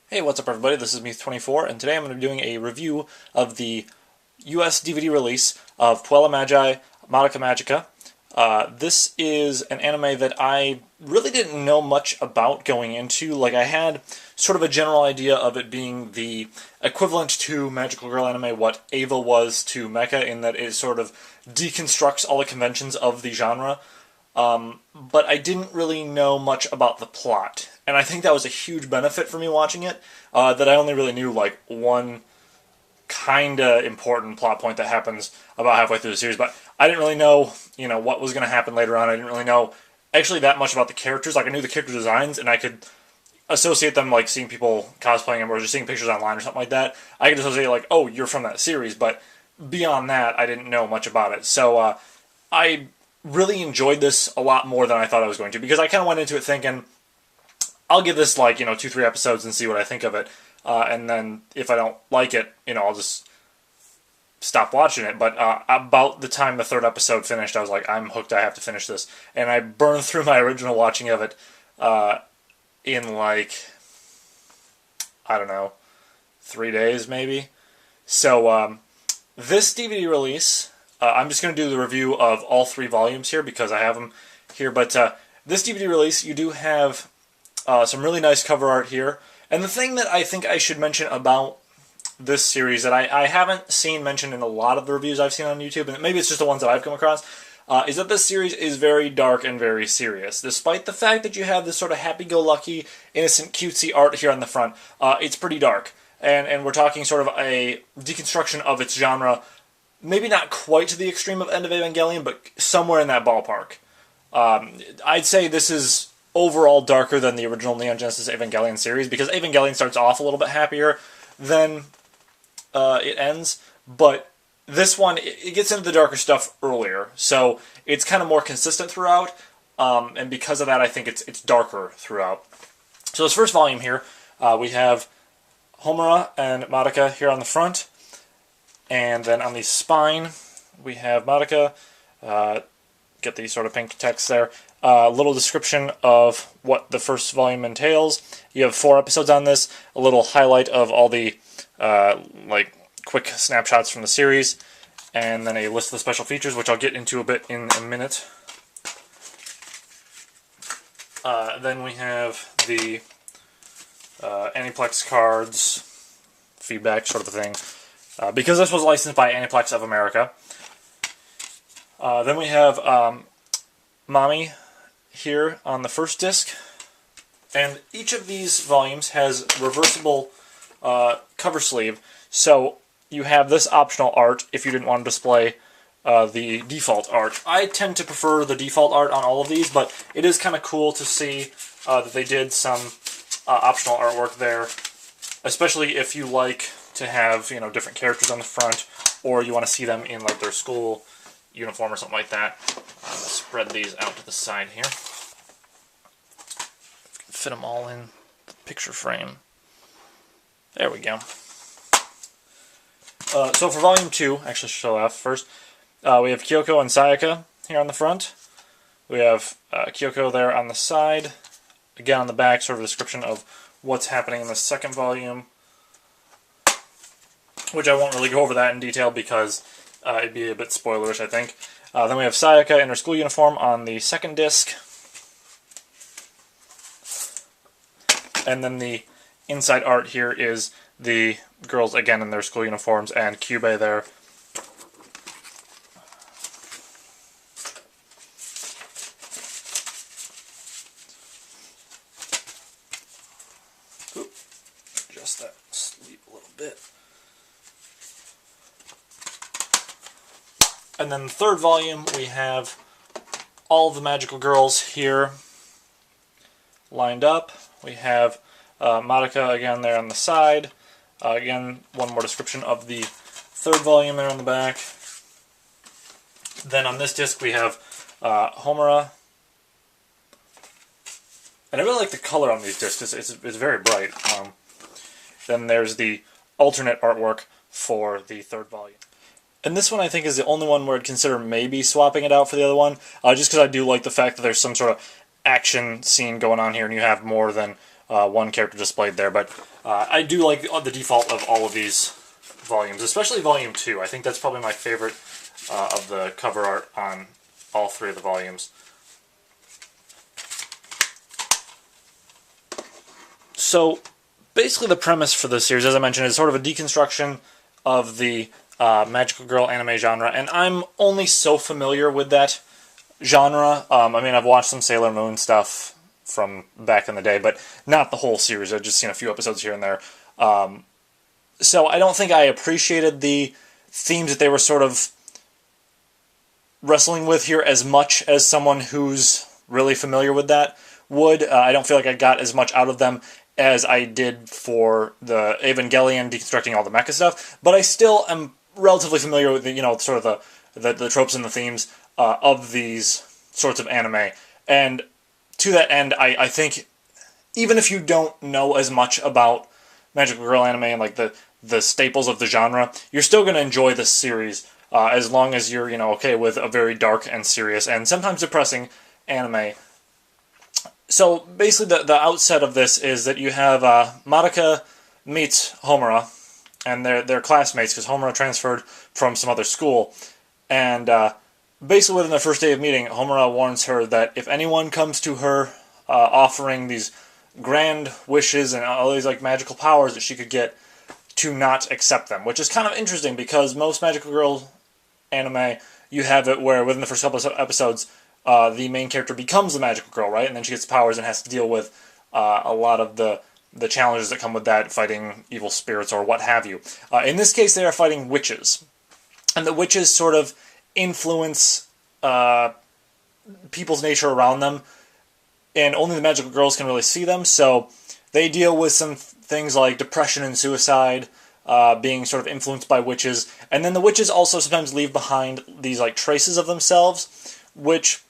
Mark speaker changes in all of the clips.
Speaker 1: Hey, what's up everybody? This is Me24, and today I'm going to be doing a review of the US DVD release of Puella Magi Madoka Magica. This is an anime that I really didn't know much about going into. Like, I had sort of a general idea of it being the equivalent to Magical Girl anime, what Ava was to Mecha, in that it sort of deconstructs all the conventions of the genre. But I didn't really know much about the plot, and I think that was a huge benefit for me watching it, that I only really knew like one kinda important plot point that happens about halfway through the series, but I didn't really know, what was going to happen later on. I didn't really know actually that much about the characters. Like, I knew the character designs, and I could associate them, like seeing people cosplaying them or just seeing pictures online or something like that. I could associate like, oh, you're from that series, but beyond that, I didn't know much about it. So I really enjoyed this a lot more than I thought I was going to, because I kind of went into it thinking, I'll give this like 2-3 episodes and see what I think of it, and then if I don't like it, I'll just stop watching it. But about the time the third episode finished, I was like, I'm hooked. I have to finish this, and I burned through my original watching of it in like, I don't know, 3 days maybe. So this DVD release, I'm just going to do the review of all 3 volumes here because I have them here. But this DVD release, you do have some really nice cover art here. And the thing that I think I should mention about this series that I haven't seen mentioned in a lot of the reviews I've seen on YouTube, and maybe it's just the ones that I've come across, is that this series is very dark and very serious. Despite the fact that you have this sort of happy-go-lucky, innocent, cutesy art here on the front, it's pretty dark. And we're talking sort of a deconstruction of its genre, maybe not quite to the extreme of End of Evangelion, but somewhere in that ballpark. I'd say this is overall darker than the original Neon Genesis Evangelion series, because Evangelion starts off a little bit happier than it ends, but this one, it gets into the darker stuff earlier, so it's kind of more consistent throughout, and because of that, I think it's darker throughout. So this first volume here, we have Homura and Madoka here on the front, and then on the spine, we have Madoka. Get the sort of pink text there. A little description of what the first volume entails. You have 4 episodes on this. A little highlight of all the quick snapshots from the series, and then a list of the special features, which I'll get into a bit in a minute. Then we have the Aniplex cards, feedback sort of a thing, because this was licensed by Aniplex of America. Then we have Mami here on the first disc, and each of these volumes has reversible cover sleeve, so you have this optional art if you didn't want to display the default art. I tend to prefer the default art on all of these, but it is kind of cool to see that they did some optional artwork there, especially if you like to have different characters on the front, or you want to see them in like their school uniform or something like that. I'm going to spread these out to the side here. Fit them all in the picture frame. There we go. So for Volume 2, actually show off first, we have Kyoko and Sayaka here on the front. We have Kyoko there on the side. Again on the back, sort of a description of what's happening in the second volume, which I won't really go over that in detail because it'd be a bit spoilerish, I think. Then we have Sayaka in her school uniform on the second disc. And then the inside art here is the girls again in their school uniforms, and Kyubei there. Oop, adjust that sleeve a little bit. And then the third volume, we have all the magical girls here lined up. We have Madoka again there on the side. Again, one more description of the third volume there on the back. Then on this disc we have Homura. And I really like the color on these discs. It's very bright. Then there's the alternate artwork for the third volume. And this one I think is the only one where I'd consider maybe swapping it out for the other one, just because I do like the fact that there's some sort of action scene going on here, and you have more than one character displayed there. But I do like the default of all of these volumes, especially Volume 2. I think that's probably my favorite of the cover art on all three of the volumes. So, basically the premise for this series, as I mentioned, is sort of a deconstruction of the magical girl anime genre, and I'm only so familiar with that genre. I mean, I've watched some Sailor Moon stuff from back in the day, but not the whole series. I've just seen a few episodes here and there. So I don't think I appreciated the themes that they were sort of wrestling with here as much as someone who's really familiar with that would. I don't feel like I got as much out of them as I did for the Evangelion deconstructing all the mecha stuff, but I still am relatively familiar with the, sort of the tropes and the themes of these sorts of anime. And to that end, I think even if you don't know as much about magical girl anime and like the staples of the genre, you're still going to enjoy this series as long as you're okay with a very dark and serious and sometimes depressing anime. So basically the outset of this is that you have Madoka meets Homura, and they're classmates because Homura transferred from some other school. And basically within the first day of meeting, Homura warns her that if anyone comes to her offering these grand wishes and all these like magical powers that she could get, to not accept them, which is kind of interesting because most magical girl anime, you have it where within the first couple of episodes, the main character becomes the magical girl, right? And then she gets powers and has to deal with a lot of the challenges that come with that, fighting evil spirits or what have you. In this case, they are fighting witches. And the witches sort of influence people's nature around them, and only the magical girls can really see them, so they deal with some things like depression and suicide, being sort of influenced by witches. And then the witches also sometimes leave behind these like traces of themselves, which,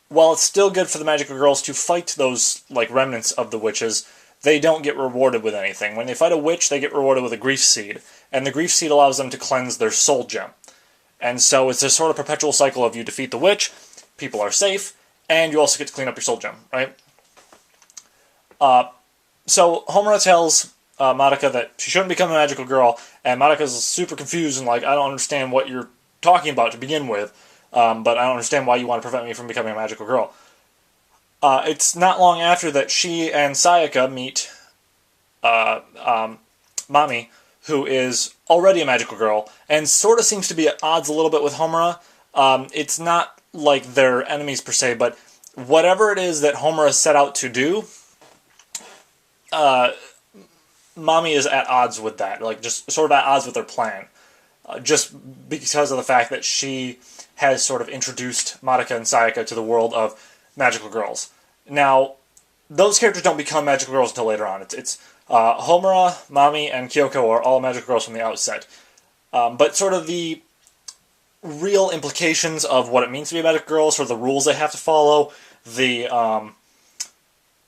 Speaker 1: while it's still good for the magical girls to fight those like remnants of the witches, they don't get rewarded with anything. When they fight a witch, they get rewarded with a grief seed, and the grief seed allows them to cleanse their soul gem. And so it's this sort of perpetual cycle of you defeat the witch, people are safe, and you also get to clean up your soul gem, right? So Homura tells Madoka that she shouldn't become a magical girl, and Madoka's super confused and like, I don't understand what you're talking about to begin with, but I don't understand why you want to prevent me from becoming a magical girl. It's not long after that she and Sayaka meet Mami, who is already a magical girl, and sort of seems to be at odds a little bit with Homura. It's not like they're enemies per se, but whatever it is that Homura set out to do, Mami is at odds with that, like just sort of at odds with their plan. Just because of the fact that she has sort of introduced Madoka and Sayaka to the world of magical girls. Now, those characters don't become magical girls until later on. It's Homura, Mami, and Kyoko are all magical girls from the outset. But sort of the real implications of what it means to be a magical girl, sort of the rules they have to follow, the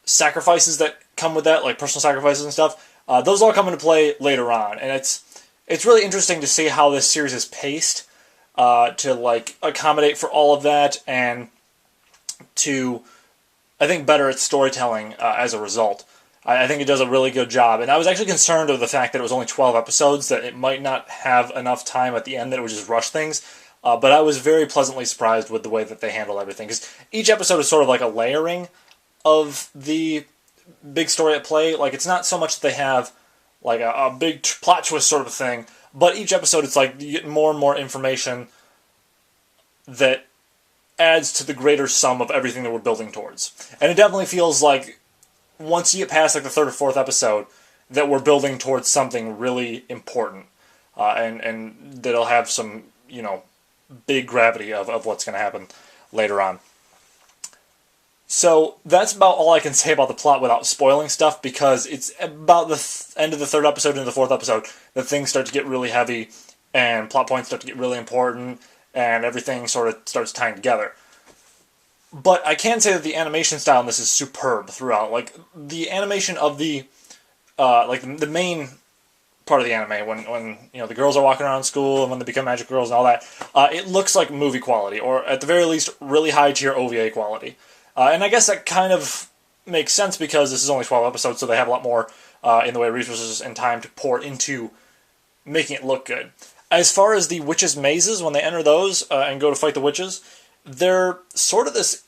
Speaker 1: sacrifices that come with that, like personal sacrifices and stuff, those all come into play later on. And it's really interesting to see how this series is paced to like accommodate for all of that and to, I think, better its storytelling as a result. I think it does a really good job. And I was actually concerned of the fact that it was only 12 episodes, that it might not have enough time at the end, that it would just rush things. But I was very pleasantly surprised with the way that they handle everything. Because each episode is sort of like a layering of the big story at play. Like, it's not so much that they have like a big plot twist sort of thing, but each episode it's like you get more and more information that adds to the greater sum of everything that we're building towards. And it definitely feels like once you get past like the third or fourth episode that we're building towards something really important, and that'll have some, big gravity of what's going to happen later on. So that's about all I can say about the plot without spoiling stuff, because it's about the end of the third episode into the fourth episode that things start to get really heavy and plot points start to get really important and everything sort of starts tying together. But I can say that the animation style in this is superb throughout. Like, the animation of the the main part of the anime, when the girls are walking around school and when they become magic girls and all that, it looks like movie quality, or at the very least, really high tier OVA quality. And I guess that kind of makes sense because this is only 12 episodes, so they have a lot more in the way of resources and time to pour into making it look good. As far as the witches' mazes, when they enter those and go to fight the witches, they're sort of this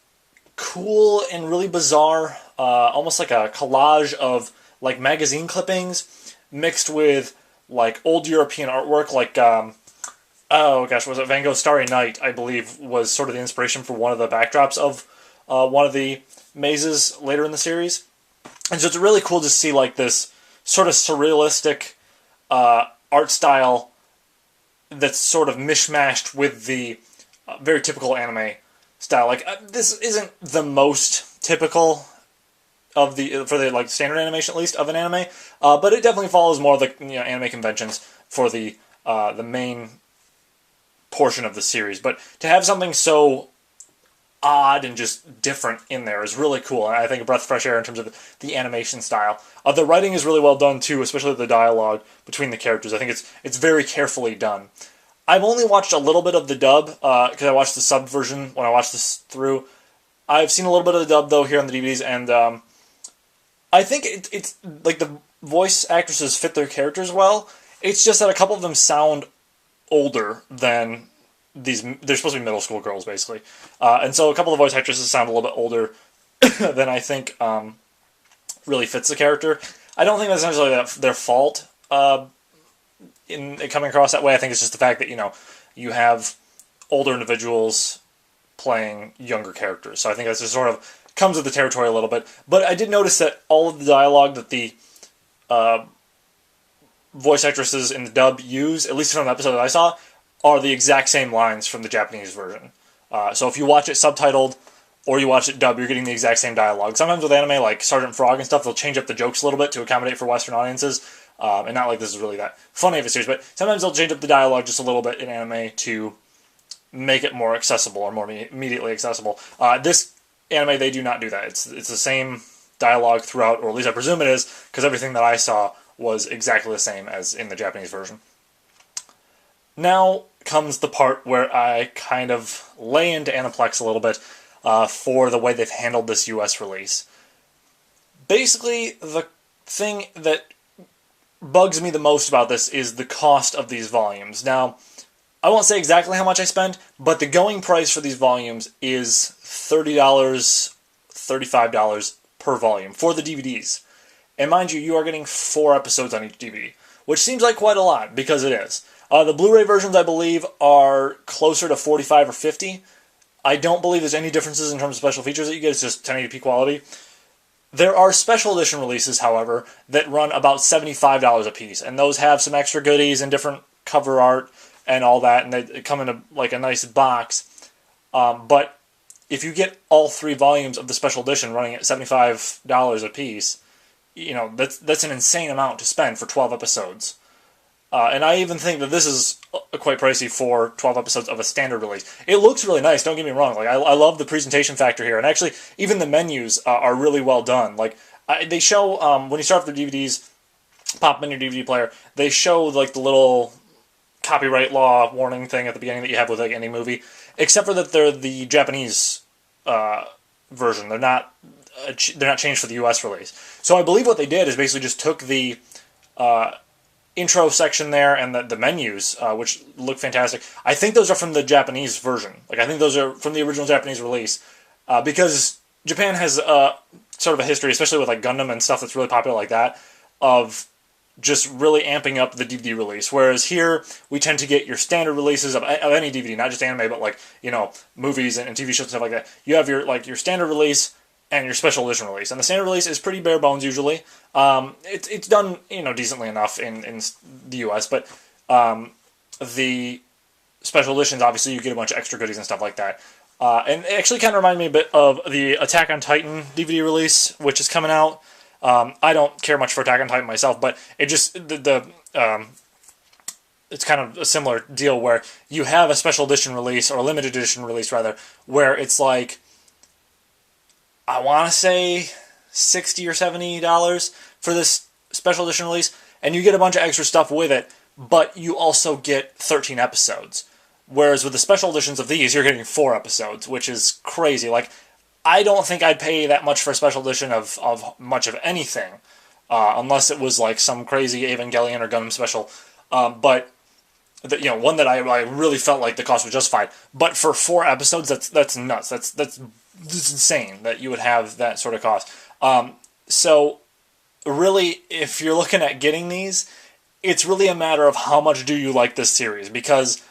Speaker 1: cool and really bizarre, almost like a collage of like magazine clippings mixed with like old European artwork, like oh gosh, was it Van Gogh's Starry Night? I believe was sort of the inspiration for one of the backdrops of one of the mazes later in the series, and so it's really cool to see like this sort of surrealistic art style that's sort of mishmashed with the very typical anime style. Like this isn't the most typical of the for the like standard animation, at least, of an anime, but it definitely follows more of the anime conventions for the main portion of the series. But to have something so odd and just different in there is really cool, and I think a breath of fresh air in terms of the animation style. The writing is really well done too, especially the dialogue between the characters. I think it's very carefully done. I've only watched a little bit of the dub because I watched the sub version when I watched this through. I've seen a little bit of the dub though here on the DVDs, and I think it's like the voice actresses fit their characters well. It's just that a couple of them sound older than these. They're supposed to be middle school girls, basically, and so a couple of voice actresses sound a little bit older than I think really fits the character. I don't think that's necessarily their fault in it coming across that way. I think it's just the fact that you have older individuals playing younger characters, so I think that's just sort of comes with the territory a little bit. But I did notice that all of the dialogue that the voice actresses in the dub use, at least from the episode that I saw, are the exact same lines from the Japanese version. So if you watch it subtitled or you watch it dubbed, you're getting the exact same dialogue. Sometimes with anime like Sergeant Frog and stuff, they'll change up the jokes a little bit to accommodate for Western audiences. And not like this is really that funny of a series, but sometimes they'll change up the dialogue just a little bit in anime to make it more accessible or more immediately accessible. This anime, they do not do that. It's the same dialogue throughout, or at least I presume it is, because everything that I saw was exactly the same as in the Japanese version. Now comes the part where I kind of lay into Aniplex a little bit for the way they've handled this US release. Basically, the thing that bugs me the most about this is the cost of these volumes. Now, I won't say exactly how much I spent, but the going price for these volumes is $30, $35 per volume for the DVDs. And mind you, you are getting 4 episodes on each DVD, which seems like quite a lot, because it is. The Blu-ray versions, I believe, are closer to 45 or 50. I don't believe there's any differences in terms of special features that you get. It's just 1080p quality. There are special edition releases, however, that run about $75 a piece, and those have some extra goodies and different cover art and all that, and they come in a nice box. But if you get all 3 volumes of the special edition running at $75 a piece, that's an insane amount to spend for 12 episodes. And I even think that this is quite pricey for 12 episodes of a standard release. It looks really nice, don't get me wrong. Like I love the presentation factor here, and actually even the menus are really well done. Like they show when you start with the DVDs, pop them in your DVD player, they show like the little copyright law warning thing at the beginning that you have with like any movie, except for that they're the Japanese version. They're not changed for the US release. So I believe what they did is basically just took the intro section there and the menus, which look fantastic. I think those are from the Japanese version. Like I think those are from the original Japanese release, because Japan has sort of a history, especially with like Gundam and stuff that's really popular like that, of just really amping up the DVD release. Whereas here we tend to get your standard releases of any DVD, not just anime, but like movies and TV shows and stuff like that. You have your standard release and your special edition release. And the standard release is pretty bare bones usually. It's done decently enough in the US, but the special editions, obviously you get a bunch of extra goodies and stuff like that. And it actually kind of reminded me a bit of the Attack on Titan DVD release, which is coming out. I don't care much for Attack on Titan myself, but it just it's kind of a similar deal where you have a special edition release, or a limited edition release rather, where it's like, I want to say $60 or $70 for this special edition release, and you get a bunch of extra stuff with it, but you also get 13 episodes. Whereas with the special editions of these, you're getting 4 episodes, which is crazy. Like, I don't think I'd pay that much for a special edition of much of anything, unless it was like some crazy Evangelion or Gundam special. But one that I really felt like the cost was justified. But for 4 episodes, that's nuts. That's insane that you would have that sort of cost. So really, if you're looking at getting these, it's really a matter of how much do you like this series, because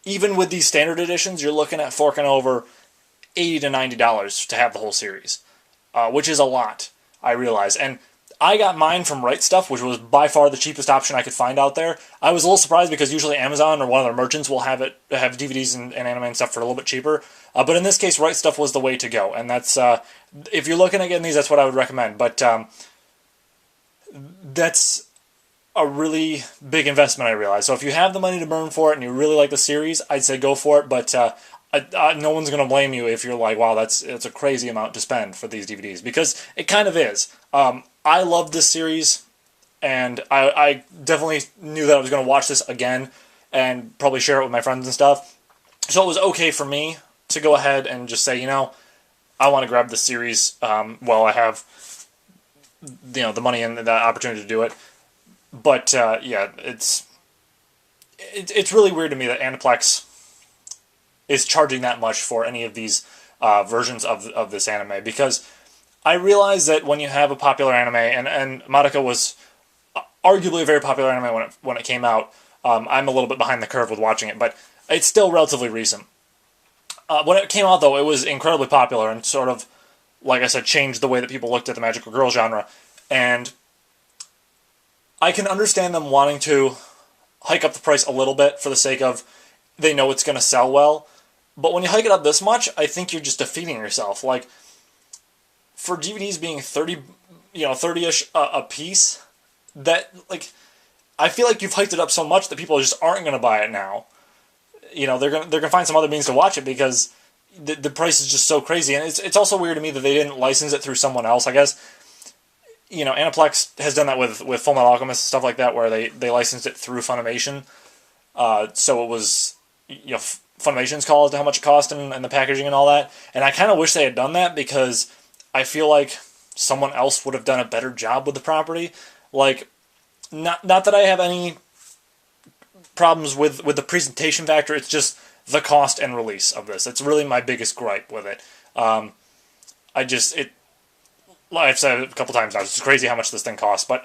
Speaker 1: even with these standard editions, you're looking at forking over $80 to $90 to have the whole series, which is a lot, I realize. And I got mine from Right Stuff, which was by far the cheapest option I could find out there. I was a little surprised because usually Amazon or one of their merchants will have DVDs and anime and stuff for a little bit cheaper. But in this case, Right Stuff was the way to go, and that's if you're looking at getting these, that's what I would recommend. But that's a really big investment, I realize. So if you have the money to burn for it and you really like the series, I'd say go for it. But no one's going to blame you if you're like, wow, it's a crazy amount to spend for these DVDs, because it kind of is. I love this series, and I definitely knew that I was going to watch this again and probably share it with my friends and stuff. So it was okay for me to go ahead and just say, I want to grab this series while I have the money and the opportunity to do it. But yeah, it's really weird to me that Aniplex is charging that much for any of these versions of this anime, because I realize that when you have a popular anime, and Madoka was arguably a very popular anime when it came out. I'm a little bit behind the curve with watching it, but it's still relatively recent. When it came out, though, it was incredibly popular and sort of, like I said, changed the way that people looked at the magical girl genre. And I can understand them wanting to hike up the price a little bit for the sake of they know it's going to sell well. But when you hike it up this much, I think you're just defeating yourself. Like, for DVDs being 30-ish a piece, that, like, I feel like you've hiked it up so much that people just aren't going to buy it now. They're gonna find some other means to watch it because the price is just so crazy. And it's also weird to me that they didn't license it through someone else. I guess Aniplex has done that with Full Metal Alchemist and stuff like that, where they licensed it through Funimation. So it was Funimation's call as to how much it cost and the packaging and all that. And I kind of wish they had done that, because I feel like someone else would have done a better job with the property. Like, not that I have any problems with the presentation factor, it's just the cost and release of this. It's really my biggest gripe with it. Like I've said it a couple times now, it's crazy how much this thing costs. But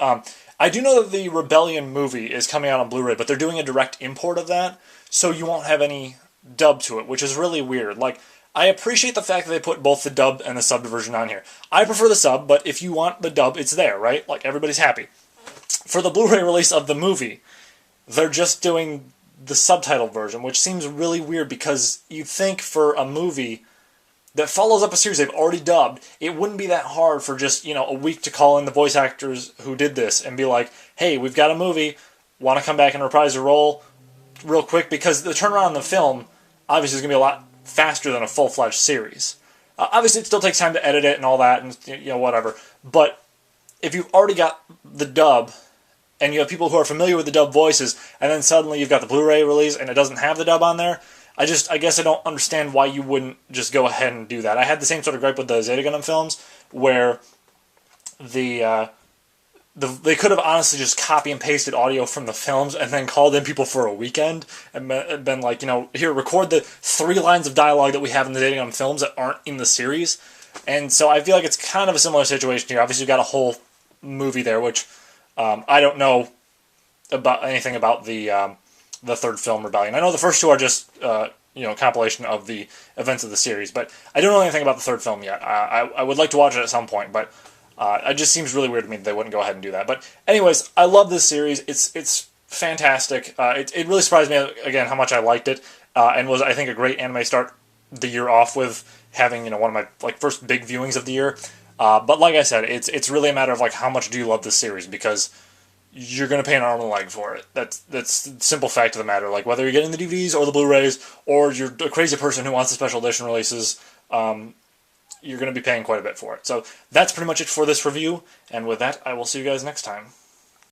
Speaker 1: I do know that the Rebellion movie is coming out on Blu-ray, but they're doing a direct import of that, so you won't have any dub to it, which is really weird. Like, I appreciate the fact that they put both the dub and the subbed version on here. I prefer the sub, but if you want the dub, it's there, right? Like, everybody's happy. For the Blu-ray release of the movie, they're just doing the subtitled version, which seems really weird, because you'd think for a movie that follows up a series they've already dubbed, it wouldn't be that hard for just, a week to call in the voice actors who did this and be like, hey, we've got a movie, want to come back and reprise your role real quick? Because the turnaround on the film, obviously, is going to be a lot faster than a full-fledged series. Obviously, it still takes time to edit it and all that, and whatever. But if you've already got the dub, and you have people who are familiar with the dub voices, and then suddenly you've got the Blu-ray release and it doesn't have the dub on there, I guess I don't understand why you wouldn't just go ahead and do that. I had the same sort of gripe with the Zeta Gundam films, where they could have honestly just copy and pasted audio from the films and then called in people for a weekend and been like, here, record the 3 lines of dialogue that we have in the Zeta Gundam films that aren't in the series. And so I feel like it's kind of a similar situation here. Obviously, you've got a whole movie there, which I don't know about anything about the third film, Rebellion. I know the first 2 are just compilation of the events of the series, but I don't know anything about the third film yet. I would like to watch it at some point, but it just seems really weird to me that they wouldn't go ahead and do that. But anyways, I love this series. It's fantastic. It really surprised me again how much I liked it, and was, I think, a great anime start the year off with, having one of my first big viewings of the year. But like I said, it's really a matter of how much do you love this series, because you're going to pay an arm and a leg for it. That's the simple fact of the matter. Like, whether you're getting the DVDs or the Blu-rays, or you're a crazy person who wants the special edition releases, you're going to be paying quite a bit for it. So that's pretty much it for this review, and with that, I will see you guys next time.